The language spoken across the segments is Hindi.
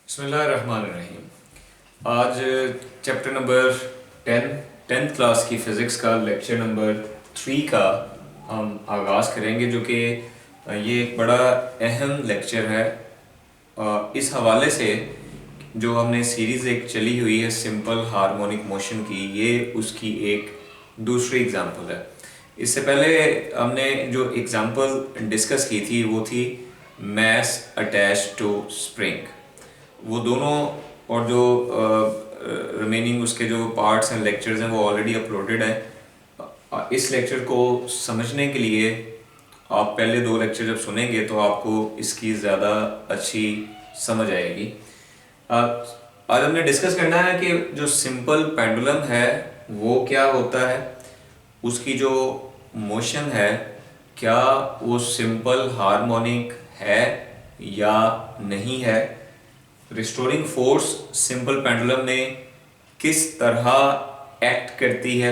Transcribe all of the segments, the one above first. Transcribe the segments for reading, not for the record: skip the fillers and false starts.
बिस्मिल्लाहिर्रहमानिर्रहीम। आज चैप्टर नंबर 10th क्लास की फ़िज़िक्स का लेक्चर नंबर 3 का हम आगाज़ करेंगे, जो कि ये एक बड़ा अहम लेक्चर है इस हवाले से जो हमने सीरीज़ एक चली हुई है सिंपल हार्मोनिक मोशन की, ये उसकी एक दूसरी एग्ज़ाम्पल है। इससे पहले हमने जो एग्ज़ाम्पल डिस्कस की थी वो थी मास अटैच्ड टू स्प्रिंग। वो दोनों और जो रिमेनिंग उसके जो पार्ट्स हैं, लेक्चर्स हैं, वो ऑलरेडी अपलोडेड हैं। इस लेक्चर को समझने के लिए आप पहले दो लेक्चर जब सुनेंगे तो आपको इसकी ज़्यादा अच्छी समझ आएगी। आज हमने डिस्कस करना है कि जो सिंपल पेंडुलम है वो क्या होता है, उसकी जो मोशन है क्या वो सिंपल हार्मोनिक है या नहीं है, रिस्टोरिंग फोर्स सिंपल पेंडुलम में किस तरह एक्ट करती है,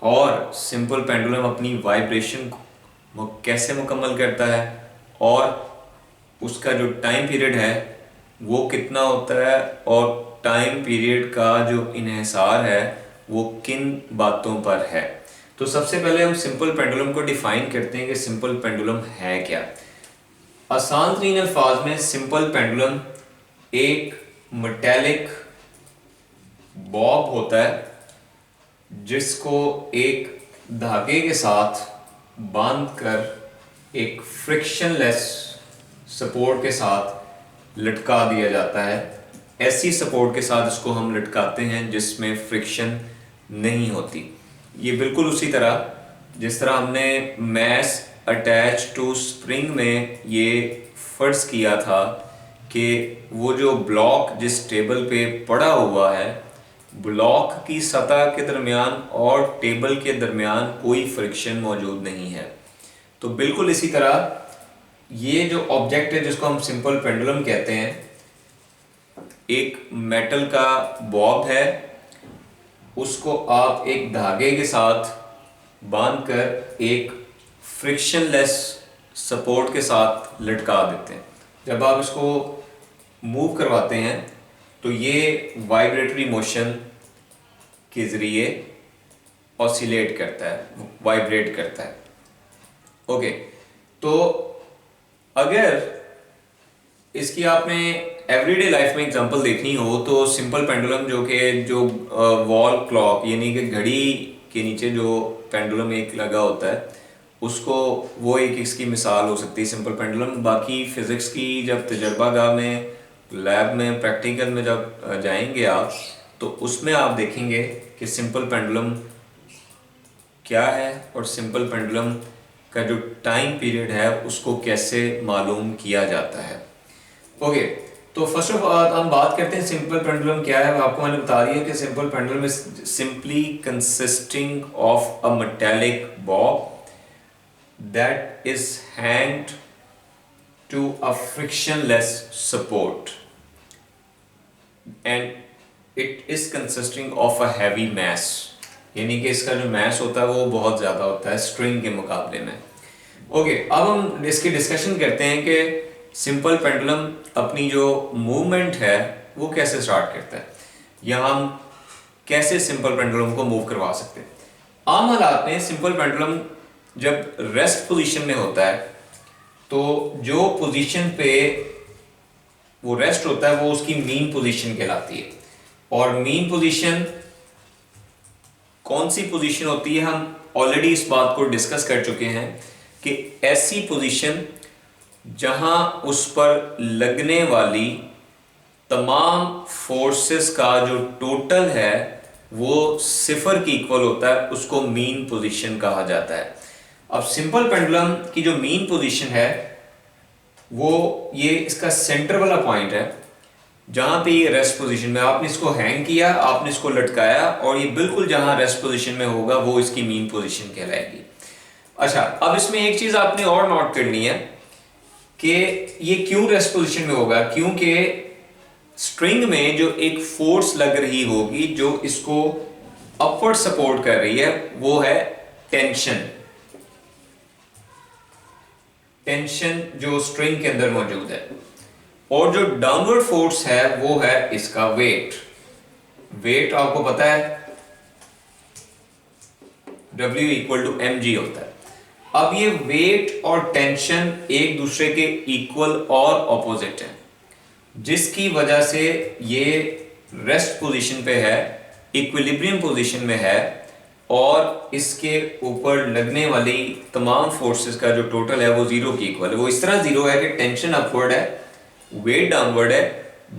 और सिंपल पेंडुलम अपनी वाइब्रेशन को कैसे मुकम्मल करता है, और उसका जो टाइम पीरियड है वो कितना होता है, और टाइम पीरियड का जो इन्हिसार है वो किन बातों पर है। तो सबसे पहले हम सिंपल पेंडुलम को डिफाइन करते हैं कि सिंपल पेंडुलम है क्या। आसान तरीन अल्फाज में सिंपल पेंडुलम एक मेटेलिक बॉब होता है जिसको एक धागे के साथ बांधकर एक फ्रिक्शनलेस सपोर्ट के साथ लटका दिया जाता है। ऐसी सपोर्ट के साथ इसको हम लटकाते हैं जिसमें फ्रिक्शन नहीं होती। ये बिल्कुल उसी तरह जिस तरह हमने मास अटैच टू स्प्रिंग में ये फर्ज किया था कि वो जो ब्लॉक जिस टेबल पे पड़ा हुआ है, ब्लॉक की सतह के दरमियान और टेबल के दरमियान कोई फ्रिक्शन मौजूद नहीं है। तो बिल्कुल इसी तरह ये जो ऑब्जेक्ट है जिसको हम सिंपल पेंडुलम कहते हैं, एक मेटल का बॉब है, उसको आप एक धागे के साथ बांधकर एक फ्रिक्शनलेस सपोर्ट के साथ लटका देते हैं। जब आप इसको मूव करवाते हैं तो ये वाइब्रेटरी मोशन के ज़रिए ऑसिलेट करता है, वाइब्रेट करता है। ओके, तो अगर इसकी आपने एवरीडे लाइफ में एग्जांपल देखनी हो तो सिंपल पेंडुलम जो वॉल क्लॉक यानी कि घड़ी के नीचे जो पेंडुलम एक लगा होता है उसको, वो एक इसकी मिसाल हो सकती है सिंपल पेंडुलम। बाकी फिज़िक्स की जब तजर्बागाह में, लैब में, प्रैक्टिकल में जब जाएंगे आप तो उसमें आप देखेंगे कि सिंपल पेंडुलम क्या है और सिंपल पेंडुलम का जो टाइम पीरियड है उसको कैसे मालूम किया जाता है। ओके, तो फर्स्ट ऑफ ऑल हम बात करते हैं सिंपल पेंडुलम क्या है। आपको मैंने बता दिया कि simple pendulum is simply consisting of a metallic Bob that is hanged to a frictionless support and it is consisting of a heavy mass, यानी कि इसका जो mass होता है वो बहुत ज़्यादा होता है स्ट्रिंग के मुकाबले में। ओके, अब हम इसकी डिस्कशन करते हैं कि सिंपल पेंडुलम अपनी जो मूवमेंट है वो कैसे स्टार्ट करता है, या हम कैसे सिंपल पेंडुलम को मूव करवा सकते हैं। आम हालात में सिंपल पेंडुलम जब रेस्ट पोजीशन में होता है तो जो पोजीशन पे वो रेस्ट होता है वो उसकी मीन पोजीशन कहलाती है। और मीन पोजीशन कौन सी पोजीशन होती है, हम ऑलरेडी इस बात को डिस्कस कर चुके हैं कि ऐसी पोजीशन जहां उस पर लगने वाली तमाम फोर्सेस का जो टोटल है वो सिफर की इक्वल होता है, उसको मीन पोजीशन कहा जाता है। अब सिंपल पेंडुलम की जो मीन पोजीशन है वो ये इसका सेंटर वाला पॉइंट है जहां पे ये रेस्ट पोजीशन में, आपने इसको हैंग किया, आपने इसको लटकाया और ये बिल्कुल जहां रेस्ट पोजीशन में होगा वो इसकी मीन पोजीशन कहलाएगी। अच्छा, अब इसमें एक चीज आपने और नोट करनी है कि ये क्यों रेस्ट पोजीशन में होगा, क्योंकि स्ट्रिंग में जो एक फोर्स लग रही होगी जो इसको अपवर्ड सपोर्ट कर रही है वो है टेंशन। टेंशन जो स्ट्रिंग के अंदर मौजूद है, और जो डाउनवर्ड फोर्स है वो है इसका वेट। वेट आपको पता है W इक्वल टू mg होता है। अब ये वेट और टेंशन एक दूसरे के इक्वल और ऑपोजिट है, जिसकी वजह से ये रेस्ट पोजीशन पे है, इक्विलिब्रियम पोजीशन में है, और इसके ऊपर लगने वाली तमाम फोर्सेस का जो टोटल है वो जीरो की इक्वल है। वो इस तरह जीरो है कि टेंशन अपवर्ड है, वेट डाउनवर्ड है,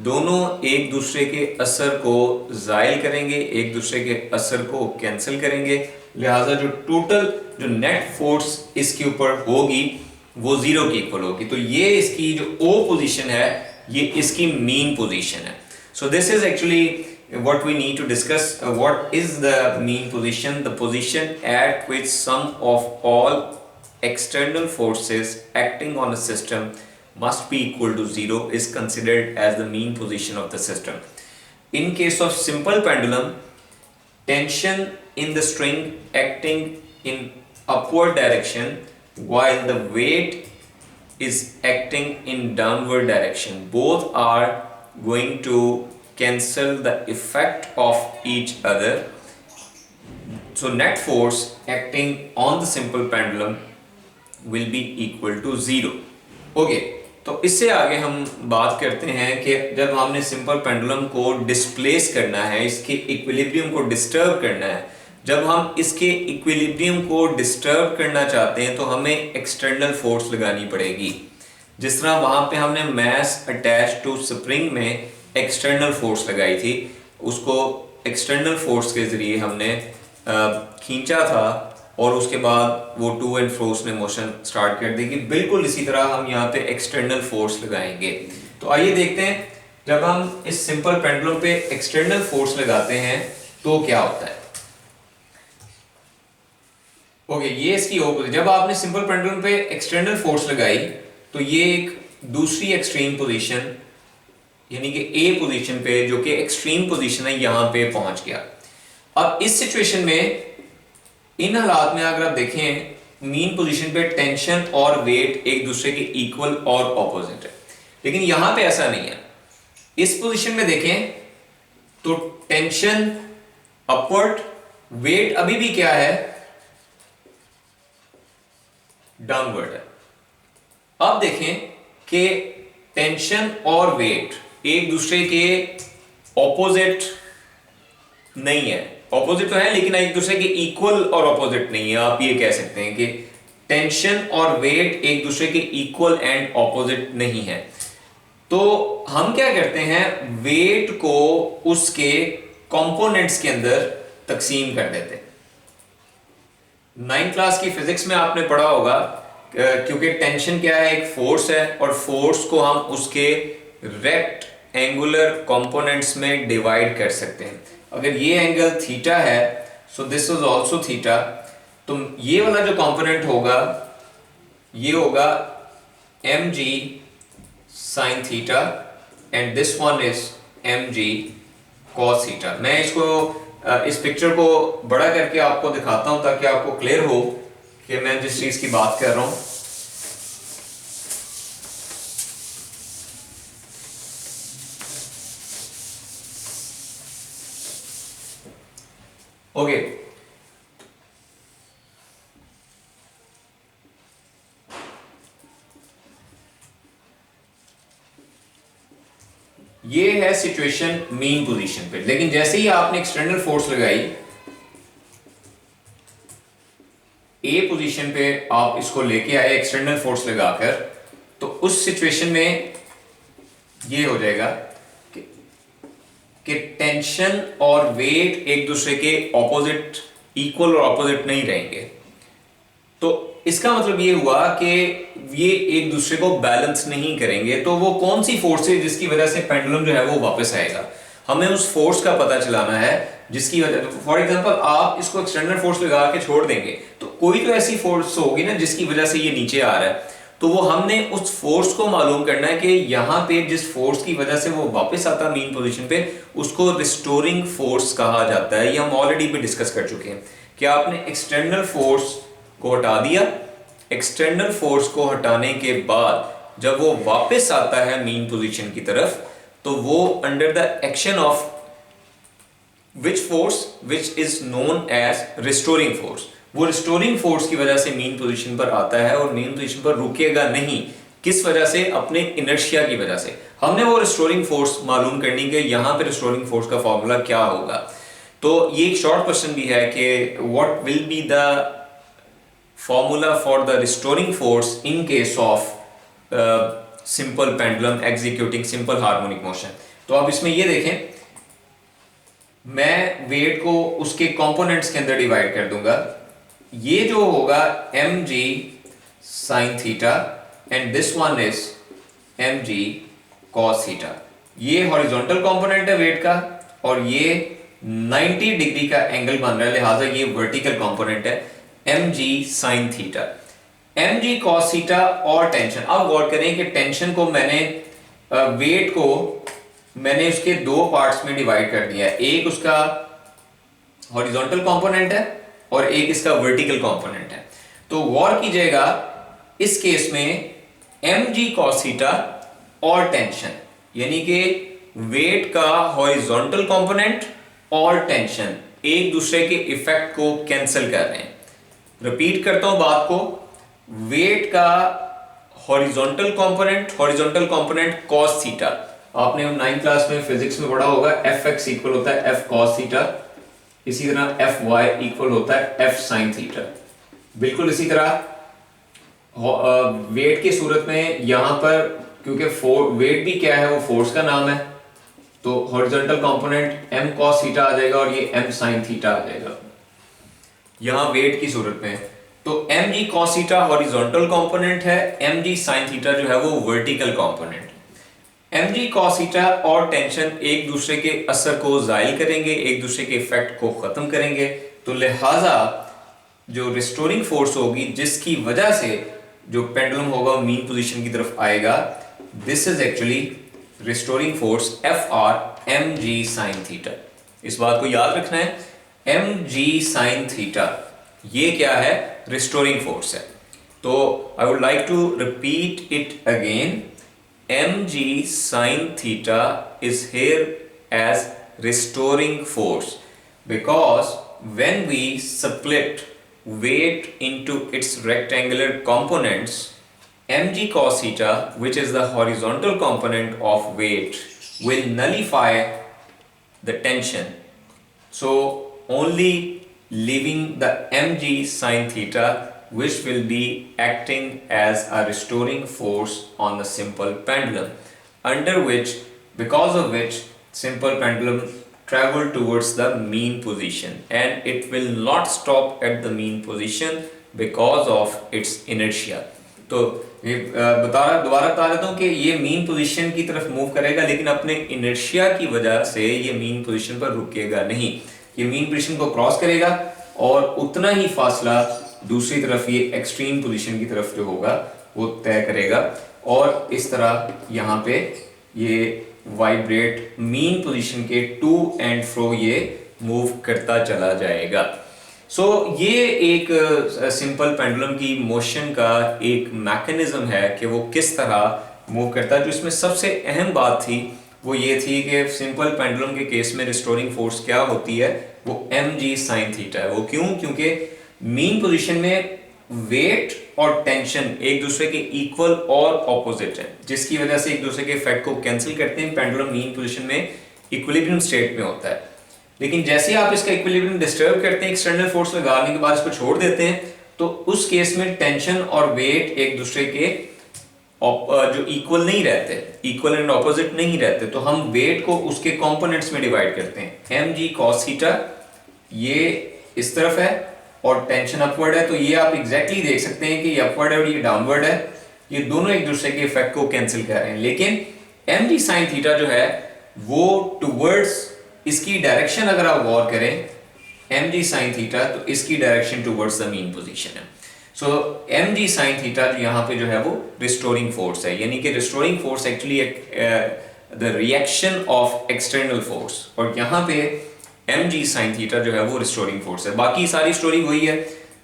दोनों एक दूसरे के असर को जायल करेंगे, एक दूसरे के असर को कैंसिल करेंगे, लिहाजा जो टोटल जो नेट फोर्स इसके ऊपर होगी वो जीरो की इक्वल होगी। तो ये इसकी जो ओ पोजीशन है ये इसकी मीन पोजीशन है। So this is actually what we need to discuss. What is the mean position? The position at which sum of all external forces acting on a system must be equal to zero is considered as the mean position of the system. In case of simple pendulum, tension in the string acting in upward direction while the weight is acting in downward direction. Both are going to cancel the effect of each other. So net force acting on the simple pendulum will be equal to zero. Okay, तो इससे आगे हम बात करते हैं कि जब हमने सिंपल पेंडुलम को डिस्प्लेस करना है, इसके इक्विलिब्रियम को डिस्टर्ब करना है, जब हम इसके इक्विलिब्रियम को डिस्टर्ब करना चाहते हैं तो हमें एक्सटर्नल फोर्स लगानी पड़ेगी। जिस तरह वहां पे हमने मैस अटैच टू स्प्रिंग में एक्सटर्नल फोर्स लगाई थी, उसको एक्सटर्नल फोर्स के जरिए हमने खींचा था और उसके बाद वो टू एंड फ्रो ने मोशन स्टार्ट कर देगी। बिल्कुल इसी तरह हम यहाँ पे एक्सटर्नल फोर्स लगाएंगे। तो आइए देखते हैं जब हम इस सिंपल पेंडुलम पे एक्सटर्नल फोर्स लगाते हैं तो क्या होता है। ओके, ये इसकी ओपोजिट। जब आपने सिंपल पेंडुलम पे एक्सटर्नल फोर्स लगाई तो ये एक दूसरी एक्सट्रीम पोजीशन यानी कि ए पोजीशन पे, जो कि एक्सट्रीम पोजीशन है, यहां पे पहुंच गया। अब इस सिचुएशन में, इन हालात में अगर आप देखें मीन पोजीशन पे टेंशन और वेट एक दूसरे के इक्वल और ऑपोजिट है, लेकिन यहां पे ऐसा नहीं है। इस पोजीशन में देखें तो टेंशन अपवर्ड, वेट अभी भी क्या है, डाउनवर्ड है। अब देखें कि टेंशन और वेट एक दूसरे के ऑपोजिट नहीं है, ऑपोजिट तो है लेकिन एक दूसरे के इक्वल और ऑपोजिट नहीं है। आप ये कह सकते हैं कि टेंशन और वेट एक दूसरे के इक्वल एंड ऑपोजिट नहीं है। तो हम क्या करते हैं, वेट को उसके कंपोनेंट्स के अंदर तकसीम कर देते हैं। 9th क्लास की फिजिक्स में आपने पढ़ा होगा, क्योंकि टेंशन क्या है, एक फोर्स है, और फोर्स को हम उसके रेक्ट एंगुलर कंपोनेंट्स में डिवाइड कर सकते हैं। अगर ये एंगल थीटा है, so this is also theta, तो ये वाला जो कंपोनेंट होगा ये होगा mg sin theta and this one is mg cos theta. मैं इसको इस पिक्चर को बड़ा करके आपको दिखाता हूं ताकि आपको क्लियर हो कि मैं जिस चीज की बात कर रहा हूं। ओके, ये है सिचुएशन मीन पोजीशन पे, लेकिन जैसे ही आपने एक्सटर्नल फोर्स लगाई ए पोजीशन पे, आप इसको लेके आए एक्सटर्नल फोर्स लगाकर, तो उस सिचुएशन में ये हो जाएगा कि टेंशन और वेट एक दूसरे के ऑपोजिट, इक्वल और ऑपोजिट नहीं रहेंगे। तो इसका मतलब ये हुआ कि ये एक दूसरे को बैलेंस नहीं करेंगे। तो वो कौन सी फोर्स है जिसकी वजह से पेंडुलम जो है वो वापस आएगा, हमें उस फोर्स का पता चलाना है जिसकी वजह, फॉर एग्जांपल आप इसको एक्सटर्नल फोर्स लगा के छोड़ देंगे तो कोई तो ऐसी फोर्स होगी ना जिसकी वजह से ये नीचे आ रहा है। तो वो हमने उस फोर्स को मालूम करना है कि यहाँ पे जिस फोर्स की वजह से वो वापस आता मीन पोजीशन पे, उसको रिस्टोरिंग फोर्स कहा जाता है। ये हम ऑलरेडी भी डिस्कस कर चुके हैं कि आपने एक्सटर्नल फोर्स को हटा दिया, एक्सटर्नल फोर्स को हटाने के बाद जब वो वापस आता है मीन पोजीशन की तरफ, तो वो under the action of which force, which is known as restoring force. वो रिस्टोरिंग फोर्स की वजह से मीन पोजीशन पर आता है और मीन पोजीशन पर रुकेगा नहीं। किस वजह से? अपने इनर्शिया की वजह से। हमने वो रिस्टोरिंग फोर्स मालूम करनी कि यहां पे रिस्टोरिंग फोर्स का फॉर्मूला क्या होगा। तो ये एक शॉर्ट क्वेश्चन भी है कि what will be the formula for the restoring force in case of simple pendulum executing simple harmonic motion. तो आप इसमें ये देखें, मैं वेट को उसके कंपोनेंट्स के अंदर डिवाइड कर दूंगा। ये जो होगा mg sin theta and this one is mg cos theta. ये हॉरिजॉन्टल कंपोनेंट है वेट का और ये 90 डिग्री का एंगल बन रहा है, लिहाजा ये वर्टिकल कंपोनेंट है mg sin theta. mg cos theta और टेंशन, अब गौर करें कि टेंशन को मैंने वेट को मैंने उसके दो पार्ट्स में डिवाइड कर दिया है। एक उसका हॉरिजॉन्टल कंपोनेंट है और एक इसका वर्टिकल कंपोनेंट है। तो गौर कीजिएगा, इस केस में mg cos थीटा और टेंशन, यानी कि वेट का हॉरिजॉन्टल कंपोनेंट और टेंशन एक दूसरे के इफेक्ट को कैंसिल कर रहे हैं। रिपीट करता हूं बात को, वेट का हॉरिजॉन्टल कंपोनेंट cos थीटा, आपने 9th क्लास में फिजिक्स में पढ़ा होगा, Fx इक्वल होता है F cos थीटा, इसी तरह Fy इक्वल होता है F sin थीटा। बिल्कुल इसी तरह वेट की सूरत में यहां पर, क्योंकि वेट भी क्या है, वो फोर्स का नाम है, तो horizontal component m cos theta आ जाएगा और ये m sin थीटा आ जाएगा यहां वेट की सूरत में। तो mg cos theta horizontal component है, mg sin थीटा जो है वो vertical component. mg cos theta और टेंशन एक दूसरे के असर को जायल करेंगे, एक दूसरे के इफेक्ट को खत्म करेंगे। तो लिहाजा जो रिस्टोरिंग फोर्स होगी, जिसकी वजह से जो पेंडुलम होगा मीन पोजीशन की तरफ आएगा, this is actually restoring force Fr mg sin theta. इस बात को याद रखना है, mg sin थीटा ये क्या है? रिस्टोरिंग फोर्स है। तो I would like to repeat it again, mg sin theta is here as restoring force because when we split weight into its rectangular components, mg cos theta, which is the horizontal component of weight, will nullify the tension, so only leaving the mg sin theta, which will be acting as a restoring force on the simple pendulum, because of which simple pendulum travel towards the mean position, and it will not stop at the mean position because of its inertia। तो ये दोबारा बता देता हूँ कि ये मीन पोजीशन की तरफ मूव करेगा, लेकिन अपने इनर्शिया की वजह से ये मीन पोजीशन पर रुकेगा नहीं। ये मीन पोजीशन को क्रॉस करेगा और उतना ही फासला दूसरी तरफ ये एक्सट्रीम पोजीशन की तरफ जो होगा वो तय करेगा, और इस तरह यहाँ पे ये वाइब्रेट मीन पोजीशन के टू एंड फ्रो ये मूव करता चला जाएगा। ये एक सिंपल पेंडुलम की मोशन का एक मैकेनिज्म है कि वो किस तरह मूव करता है। जो इसमें सबसे अहम बात थी वो ये थी कि सिंपल पेंडुलम के केस में रिस्टोरिंग फोर्स क्या होती है, वो mg sin थीटा है। वो क्यों? क्योंकि मीन पोजीशन में वेट और टेंशन एक दूसरे के इक्वल और ऑपोजिट है, जिसकी वजह से एक दूसरे के इफेक्ट को कैंसिल करते हैं। पेंडुलम मीन पोजीशन में इक्विलिब्रियम स्टेट में होता है, लेकिन जैसे आप इसका इक्विलिब्रियम डिस्टर्ब करते हैं, एक्सटर्नल फोर्स लगाने के बाद इसको छोड़ देते हैं, तो उस केस में टेंशन और वेट एक दूसरे के जो इक्वल नहीं रहते, इक्वल एंड ऑपोजिट नहीं रहते, तो हम वेट को उसके कंपोनेंट्स में डिवाइड करते हैं। mg cos थीटा ये इस तरफ है और टेंशन अपवर्ड है, तो ये आप एग्जैक्टली देख सकते हैं कि ये अपवर्ड है और ये डाउनवर्ड है, ये दोनों एक दूसरे के इफेक्ट को कैंसिल कर रहे हैं। लेकिन mg sin थीटा जो है वो टुवर्ड्स, इसकी डायरेक्शन अगर आप गौर करें mg sin थीटा, तो इसकी direction towards the mean position है। mg sin थीटा जो यहाँ पे जो है वो रिस्टोरिंग फोर्स है, यानी कि restoring force actually the reaction of external force, और यहाँ पे mg sin थीटा जो है वो रिस्टोरिंग फोर्स है। बाकी सारी स्टोरी वही है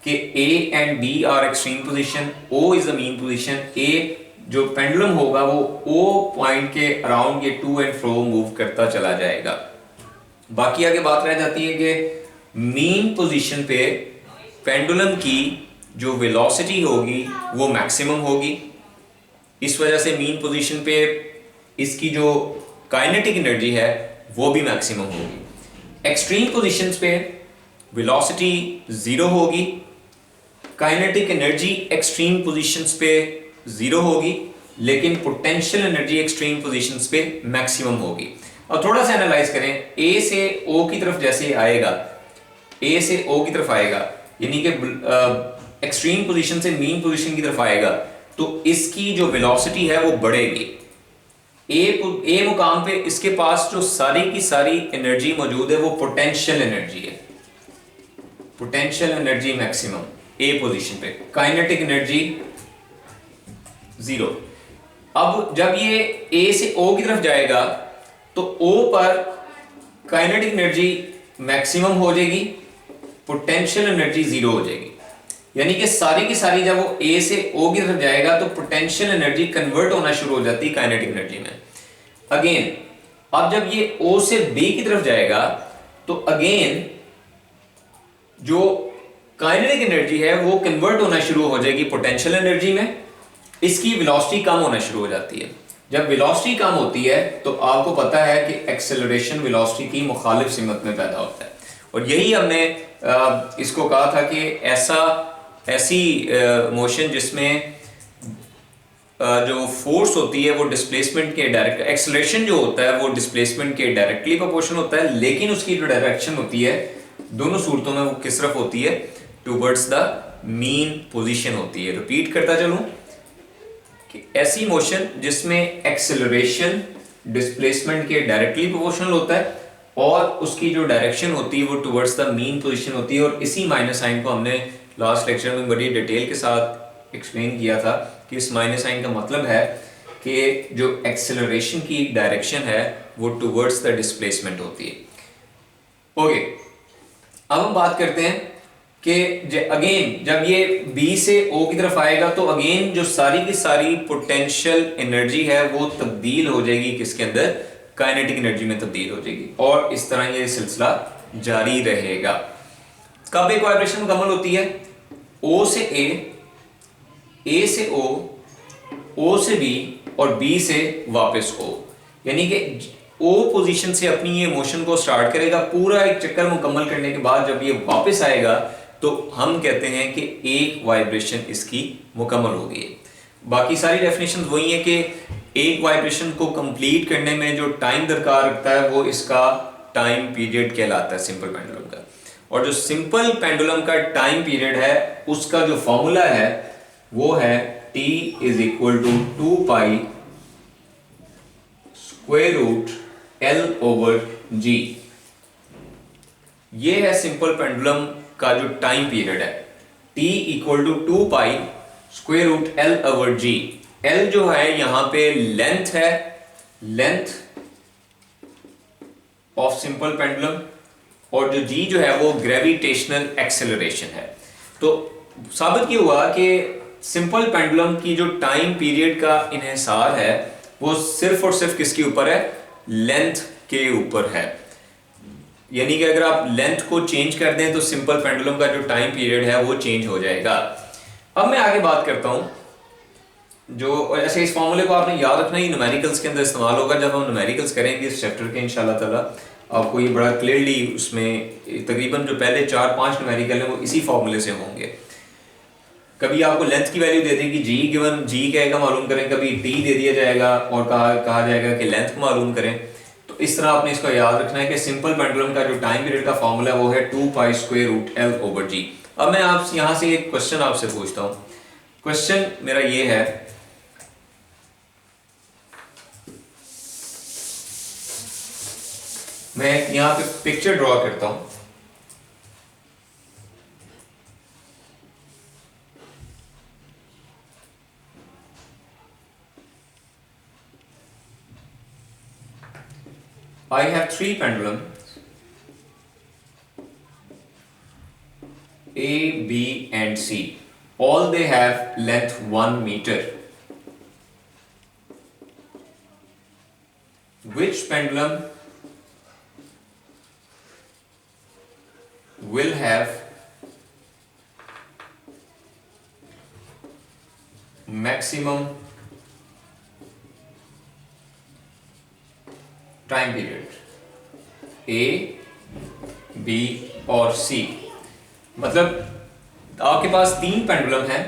कि A and B are extreme position, O is the mean position, A जो पेंडुलम होगा वो ओ पॉइंट के अराउंड ये टू एंड फ्रो मूव करता चला जाएगा। बाकी आगे बात रह जाती है कि मीन पोजीशन पे पेंडुलम की जो वेलोसिटी होगी वो मैक्सिमम होगी। इस वजह से मीन पोजीशन पे इसकी जो काइनेटिक एनर्जी है वो भी मैक्सिमम होगी। एक्सट्रीम पोजीशंस पे वेलोसिटी जीरो होगी, काइनेटिक एनर्जी एक्सट्रीम पोजीशंस पे जीरो होगी, लेकिन पोटेंशियल एनर्जी एक्सट्रीम पोजीशंस पे मैक्सिमम होगी। अब थोड़ा सा एनालाइज करें, ए से ओ की तरफ जैसे आएगा, ए से ओ की तरफ आएगा, यानी कि एक्सट्रीम पोजीशन से मीन पोजीशन की तरफ आएगा, तो इसकी जो वेलोसिटी है वो बढ़ेगी। ए मुकाम पे इसके पास जो सारी की सारी एनर्जी मौजूद है वो पोटेंशियल एनर्जी है, potential energy maximum a position पे, काइनेटिक एनर्जी जीरो। अब जब ये ए से ओ की तरफ जाएगा तो ओ पर काइनेटिक एनर्जी मैक्सिमम हो जाएगी, पोटेंशियल एनर्जी जीरो हो जाएगी। यानी कि सारी की सारी जब वो ए से ओ की तरफ जाएगा तो पोटेंशियल एनर्जी कन्वर्ट होना शुरू हो जाती है काइनेटिक एनर्जी में। अगेन अब जब ये ओ से बी की तरफ जाएगा तो अगेन जो काइनेटिक एनर्जी है वो कन्वर्ट होना शुरू हो जाएगी पोटेंशियल एनर्जी में, इसकी वेलोसिटी कम होना शुरू हो जाती है। जब वेलोसिटी कम होती है तो आपको पता है कि एक्सेलरेशन वेलोसिटी की मुखालिफ सिमत में पैदा होता है, और यही हमने इसको कहा था कि ऐसी मोशन जिसमें जो फोर्स होती है वो डिस्प्लेसमेंट के डायरेक्ट, एक्सेलरेशन जो होता है वो डिस्प्लेसमेंट के डायरेक्टली प्रोपोर्शनल होता है, लेकिन उसकी जो डायरेक्शन होती है दोनों सूरतों में वो किस तरफ होती है, टुवर्ड्स द मीन पोजीशन होती है। रिपीट करता चलूं कि ऐसी मोशन जिसमें एक्सेलरेशन डिस्प्लेसमेंट के डायरेक्टली प्रोपोर्शनल होता है और उसकी जो डायरेक्शन होती है वो टुवर्ड्स द मीन पोजीशन होती है। और इसी माइनस साइन को हमने लास्ट लेक्चर में बड़ी डिटेल के साथ एक्सप्लेन किया था कि इस माइनस साइन का मतलब है कि जो एक्सेलरेशन की डायरेक्शन है वो टुवर्ड्स द डिस्प्लेसमेंट होती है। ओके, अब हम बात करते हैं कि अगेन जब ये बी से ओ की तरफ आएगा तो अगेन जो सारी की सारी पोटेंशियल एनर्जी है वो तब्दील हो जाएगी किसके अंदर, काइनेटिक एनर्जी में तब्दील हो जाएगी, और इस तरह ये सिलसिला जारी रहेगा। कब एक वाइब्रेशन मुकम्मल होती है, ओ से ए से ओ से बी और बी से वापस ओ, यानी कि ओ पोजीशन से अपनी ये मोशन को स्टार्ट करेगा, पूरा एक चक्कर मुकम्मल करने के बाद जब ये वापस आएगा तो हम कहते हैं कि एक वाइब्रेशन इसकी मुकम्मल हो गई है। बाकी सारी डेफिनेशन वही है कि एक वाइब्रेशन को कंप्लीट करने में जो टाइम दरकार रखता है वो इसका टाइम पीरियड कहलाता है सिंपल पेंडुलम का, और जो सिंपल पेंडुलम का टाइम पीरियड है उसका जो फॉर्मूला है वो है T is equal to 2 pi square root L over G। ये है सिंपल पेंडुलम का जो टाइम पीरियड है, T equal to 2 pi square root L over G। L जो है यहां पे लेंथ है, लेंथ ऑफ सिंपल पेंडुलम, और जो G जो है वो ग्रेविटेशनल एक्सेलरेशन है। तो साबित ये हुआ कि सिंपल पेंडुलम की जो टाइम पीरियड का इन्हिसार है वो सिर्फ और सिर्फ किसके ऊपर है, लेंथ के ऊपर है। यानी कि अगर आप लेंथ को चेंज कर दें तो सिंपल पेंडुलम का जो टाइम पीरियड है वो चेंज हो जाएगा। अब मैं आगे बात करता हूं, जो ऐसे इस फॉर्मूले को आपने याद रखना, ही न्यूमेरिकल्स के अंदर इस्तेमाल होगा जब हम न्यूमेरिकल्स करेंगे इस चैप्टर के, इंशाल्लाह ताला आपको ये बड़ा क्लियरली उसमें तकरीबन जो पहले 4-5 न्यूमेरिकल हैं वो इसी फॉर्मूले से होंगे। कभी आपको लेंथ की वैल्यू दे देगी जी गिवन, जी कहेगा मालूम करें, कभी टी दे दिया जाएगा और कहा जाएगा कि लेंथ को मालूम करें। तो इस तरह आपने इसको याद रखना है कि सिंपल पेंडुलम का जो टाइम पीरियड का फॉर्मूला है वो है 2 pi square root L over G। अब मैं आपसे यहां से एक क्वेश्चन आपसे पूछता हूं। क्वेश्चन मेरा ये है, मैं यहां पे पिक्चर ड्रॉ करता हूं। I have 3 pendulums A, B and C. All they have length 1 meter. which pendulum will have maximum time period, A, B और सी। मतलब आपके पास 3 पेंडुलम हैं।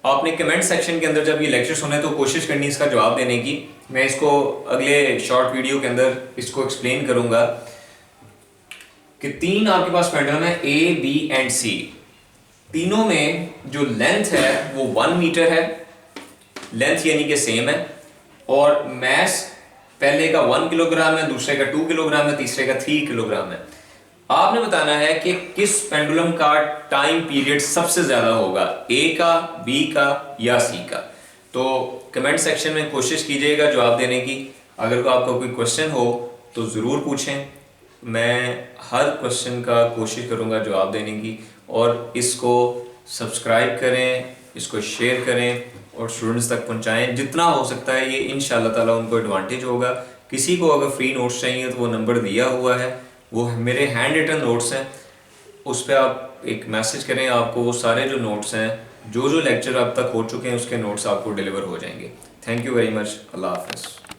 आपने कमेंट सेक्शन के अंदर जब ये लेक्चर सुने तो कोशिश करनी इसका जवाब देने की। मैं इसको अगले शॉर्ट वीडियो के अंदर इसको एक्सप्लेन करूंगा कि 3 आपके पास पेंडुलम है, ए, बी एंड सी। तीनों में जो लेंथ है वो 1 मीटर है, लेंथ यानी कि सेम है, और मैस पहले का 1 किलोग्राम है, दूसरे का 2 किलोग्राम है, तीसरे का 3 किलोग्राम है। आपने बताना है कि किस पेंडुलम का टाइम पीरियड सबसे ज्यादा होगा, ए का, बी का या सी का। तो कमेंट सेक्शन में कोशिश कीजिएगा जवाब देने की। अगर आपका कोई क्वेश्चन हो तो ज़रूर पूछें, मैं हर क्वेश्चन का कोशिश करूंगा जवाब देने की। और इसको सब्सक्राइब करें, इसको शेयर करें और स्टूडेंट्स तक पहुंचाएं जितना हो सकता है। ये इंशाल्लाह ताला उनको एडवांटेज होगा। किसी को अगर फ्री नोट्स चाहिए तो वो नंबर दिया हुआ है, वो मेरे हैंड रिटन नोट्स हैं, उस पर आप एक मैसेज करें, आपको वो सारे जो नोट्स हैं, जो जो लेक्चर अब तक हो चुके हैं उसके नोट्स आपको डिलीवर हो जाएंगे। Thank you very much. Allah हाफ़िज़।